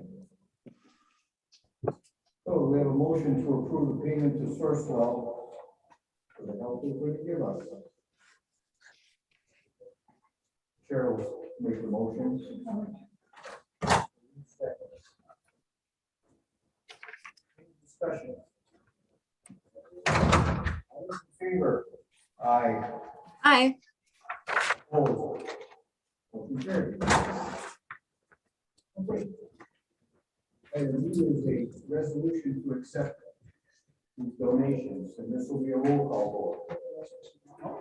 So we have a motion to approve the payment to Sourcewell for the help they're going to give us. Cheryl will make the motion. Discussion. All those in favor? Aye. Aye. Opposed? Motion carried. Okay. Item B is a resolution to accept these donations, and this will be a roll call vote.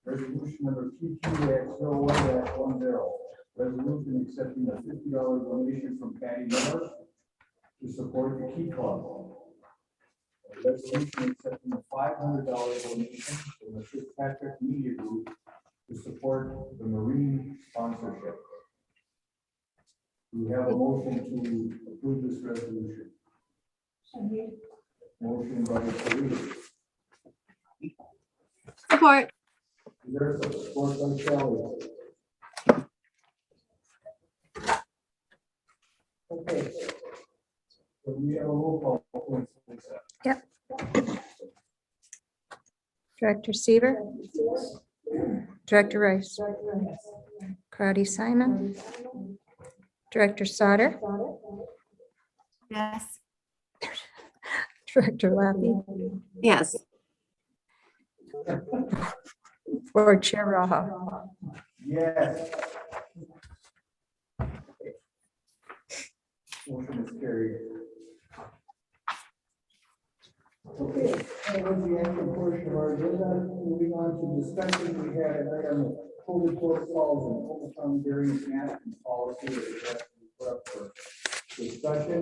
Resolution number TQ-01-10, resolution accepting a $50 donation from Patty Miller to support the Key Club. A resolution accepting a $500 donation from the Fitzpatrick Media Group to support the Marine sponsorship. We have a motion to approve this resolution. Motion by Clarice. Support. Is there support by Shelley? Okay. So we have a roll call. Yep. Director Seaver, Director Rice, Crowdy Simon, Director Sauter, Yes. Director Lappy, Yes. Board Chair Raha. Yes. Motion is carried. Okay, that was the action portion of our agenda. Moving on to discussion, we had an item of COVID protocols and overcome various management policy that we have to put up for discussion.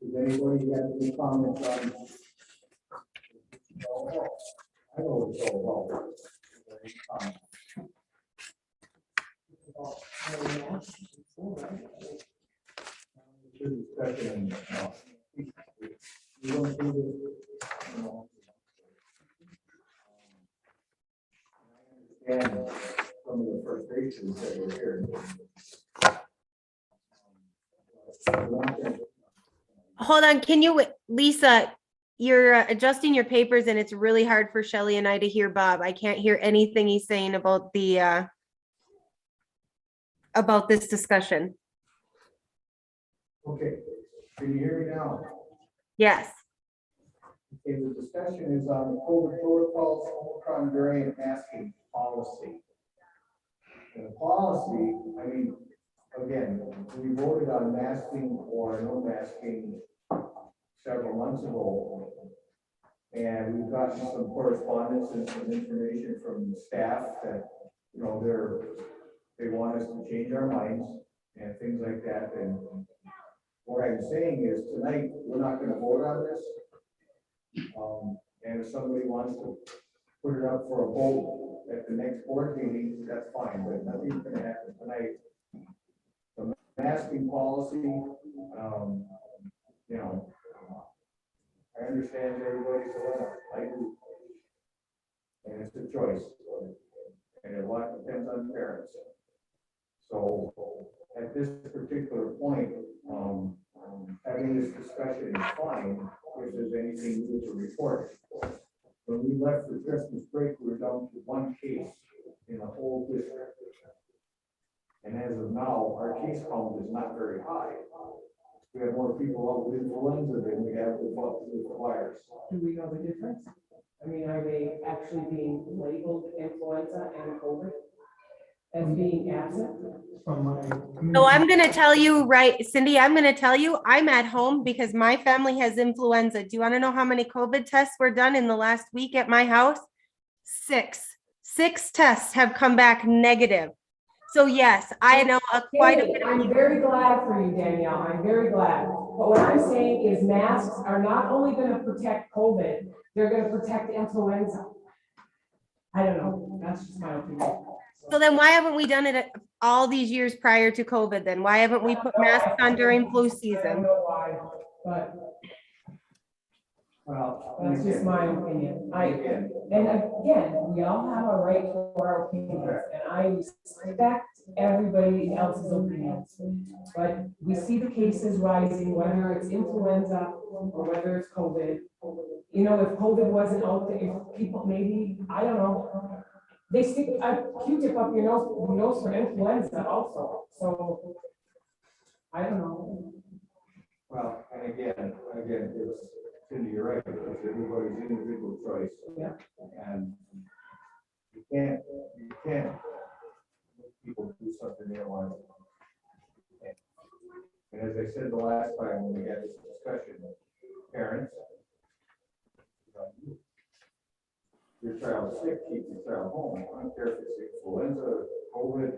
Does anybody have any comments on? I know it's all about. good discussion. We don't do this, you know. I understand some of the frustrations that we're hearing. Hold on, can you, Lisa, you're adjusting your papers and it's really hard for Shelley and I to hear Bob. I can't hear anything he's saying about the about this discussion. Okay, can you hear me now? Yes. Okay, the discussion is on the COVID protocols, Omicron variant masking policy. And the policy, I mean, again, we voted on masking or no masking several months ago. And we've gotten some correspondence and some information from the staff that, you know, they want us to change our minds and things like that. And what I'm saying is tonight, we're not going to vote on this. And if somebody wants to put it up for a vote at the next board meeting, that's fine, but nothing's going to happen tonight. The masking policy, you know, I understand everybody's dilemma. I do. And it's a choice. And a lot depends on parents. So at this particular point, having this discussion is fine if there's anything new to report. When we left for Christmas break, we were down to one case in the whole district. And as of now, our case count is not very high. We have more people out with influenza than we have with fires. Do we know the difference? I mean, are they actually being labeled influenza and COVID as being absent? From my. So I'm gonna tell you, right, Cindy, I'm gonna tell you, I'm at home because my family has influenza. Do you want to know how many COVID tests were done in the last week at my house? 6. 6 tests have come back negative. So yes, I know quite a Hey, bit. I'm very glad for you, Danielle. I'm very glad. But what I'm saying is masks are not only going to protect COVID, they're going to protect influenza. I don't know. That's just my opinion. So then why haven't we done it all these years prior to COVID then? Why haven't we put masks on during flu I don't season? know why, but Well, that's just my opinion. And again, we all have a right to our opinions, and I respect everybody else's opinions. But we see the cases rising, whether it's influenza or whether it's COVID. You know, if COVID wasn't out there, if people maybe, I don't know, they stick a Q-tip up your nose for influenza also. So I don't know. well, and again, it's, Cindy, you're right, it's everybody's individual choice. Yeah. And you can't make people do something they don't want to. And as I said the last time when we had this discussion, parents, your child's sick, keep your child home. I don't care if it's influenza, COVID,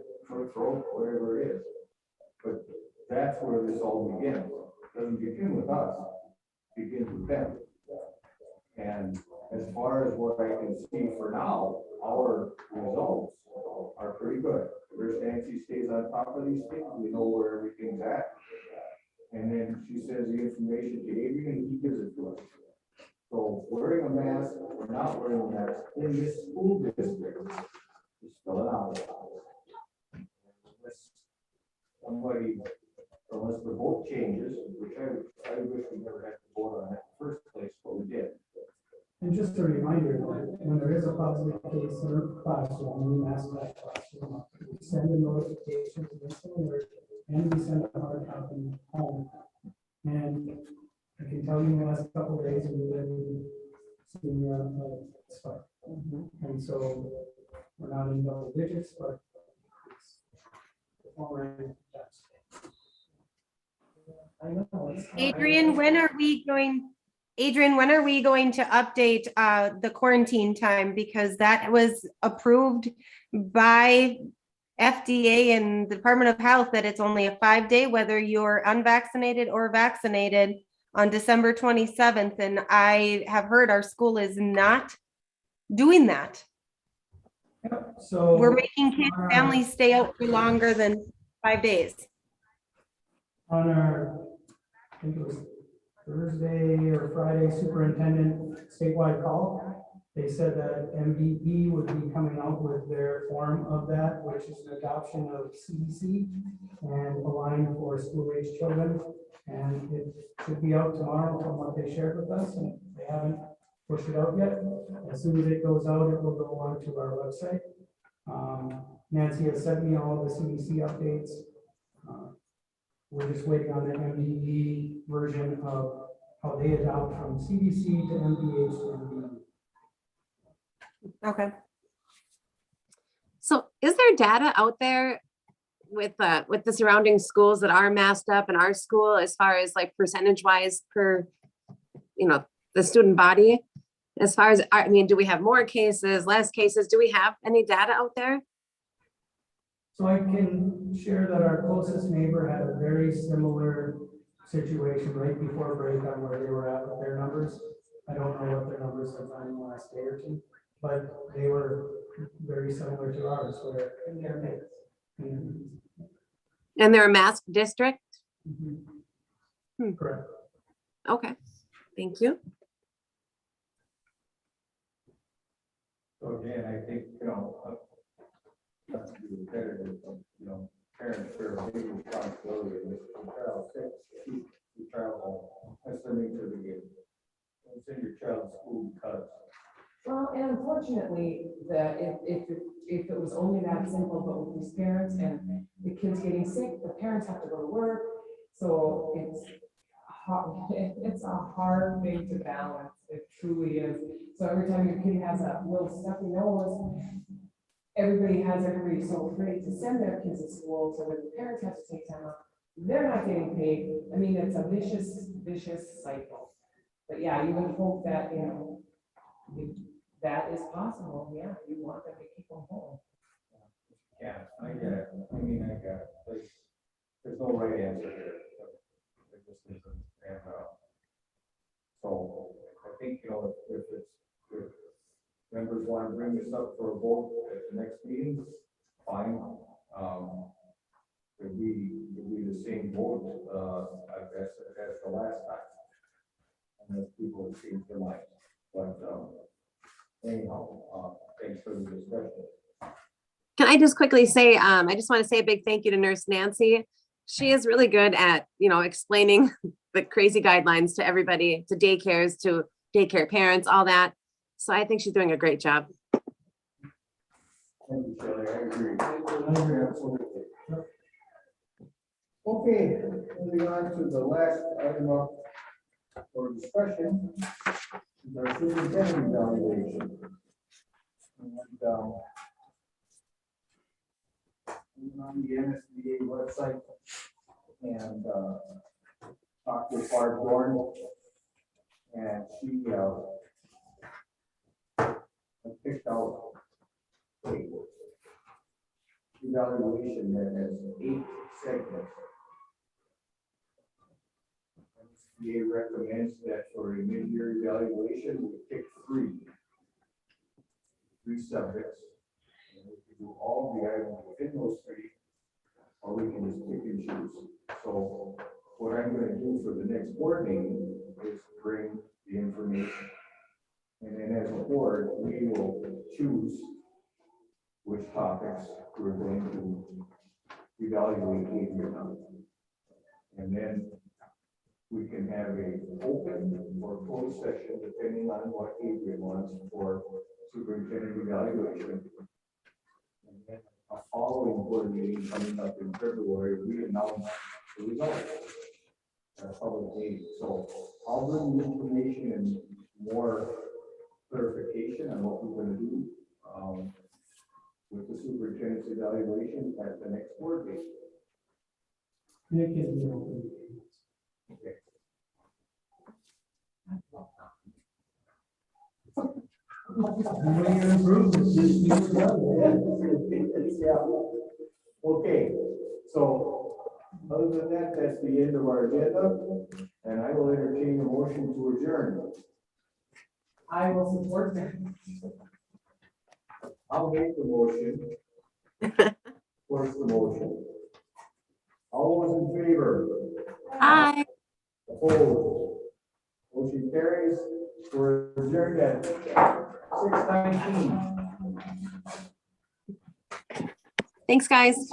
throat, whatever it is. But that's where this all begins. It doesn't begin with us, it begins with them. And as far as what I can see for now, our results are pretty good. Where Nancy stays on top of these things, we know where everything's at. And then she sends the information to Adrian and he gives it to us. So wearing a mask or not wearing a mask in this school district is still an option. Unless the vote changes, which I wish we never had to vote on that in the first place, but we did. And just a reminder that when there is a positive case in a classroom, we mask that classroom, we send a notification to the alert, and we send a hard copy home. And I can tell you in the last couple of days, we've been seeing a spike. And so we're not in double digits, but it's all right. I know. Adrian, when are we going to update the quarantine time? Because that was approved by FDA and the Department of Health that it's only a 5-day, whether you're unvaccinated or vaccinated on December 27th. And I have heard our school is not doing that. So We're making kids, families stay out for longer than 5 days. on our I think it was Thursday or Friday, superintendent statewide call. They said that MDE would be coming out with their form of that, which is an adoption of CDC and aligned for school-age children. And it should be out tomorrow from what they shared with us, and they haven't pushed it out yet. As soon as it goes out, it will go onto our website. Nancy has sent me all of the CDC updates. We're just waiting on the MDE version of how they adopt from CDC to MDH to MDE. Okay. So is there data out there with the surrounding schools that are masked up in our school as far as like percentage wise per, the student body? As far as, I mean, do we have more cases, less cases? Do we have any data out there? So I can share that our closest neighbor had a very similar situation right before break on where they were at with their numbers. I don't know what their numbers have been in the last day or two, but they were very similar to ours, where in their mix. And they're a masked district? Correct. Okay, thank you. So again, I think, not to be repetitive, but, parents bear a big responsibility in this. Your child sick, keep your child home. That's the nature of the game. Don't send your child to school because. Well, and unfortunately, if it was only that simple, but with these parents and the kids getting sick, the parents have to go to work. So it's a hard thing to balance. It truly is. So every time your kid has a little stuffy nose, everybody has everybody so afraid to send their kids to school, so that the parents have to take time off. They're not getting paid. I mean, it's a vicious cycle. But yeah, you would hope that, that is possible. Yeah, you want them to keep them home. Yeah, I get it. I mean, I get it. There's no right answer here. There just isn't. And, so I think, if members want to bring this up for a vote at the next meeting, fine. It'll be the same vote, I guess, as the last time. Unless people change their minds. But, anyhow, thanks for the discussion. Can I just quickly say, I just want to say a big thank you to Nurse Nancy. She is really good at, explaining the crazy guidelines to everybody, to daycares, to daycare parents, all that. So I think she's doing a great job. Thank you, Shelley. I agree. I agree absolutely. Okay, moving on to the last item up for discussion, is our superintendent evaluation. And, on the MSBA website and talked with Barb Dorn, and she picked out a evaluation that has 8 segments. MSBA recommends that for a mid-year evaluation, we pick 3 subjects. And we can do all the items within those 3, or we can just pick and choose. So what I'm going to do for the next board meeting is bring the information. And then as a board, we will choose which topics we're going to evaluate Adrian on. And then we can have a open or closed session depending on what Adrian wants for superintendent evaluation. And then a following board meeting coming up in February, we announce the results. Public meeting. So I'll bring the information and more clarification on what we're going to do with the superintendent's evaluation at the next board meeting. Nick is the open. Okay. The way you improve is just do it. Yeah. Okay, so other than that, that's the end of our agenda, and I will entertain a motion to adjourn. I will support that. I'll make the motion. Where's the motion? All those in favor? Hi. Opposed? Motion carries. We're adjourned at 6:19. Thanks, guys.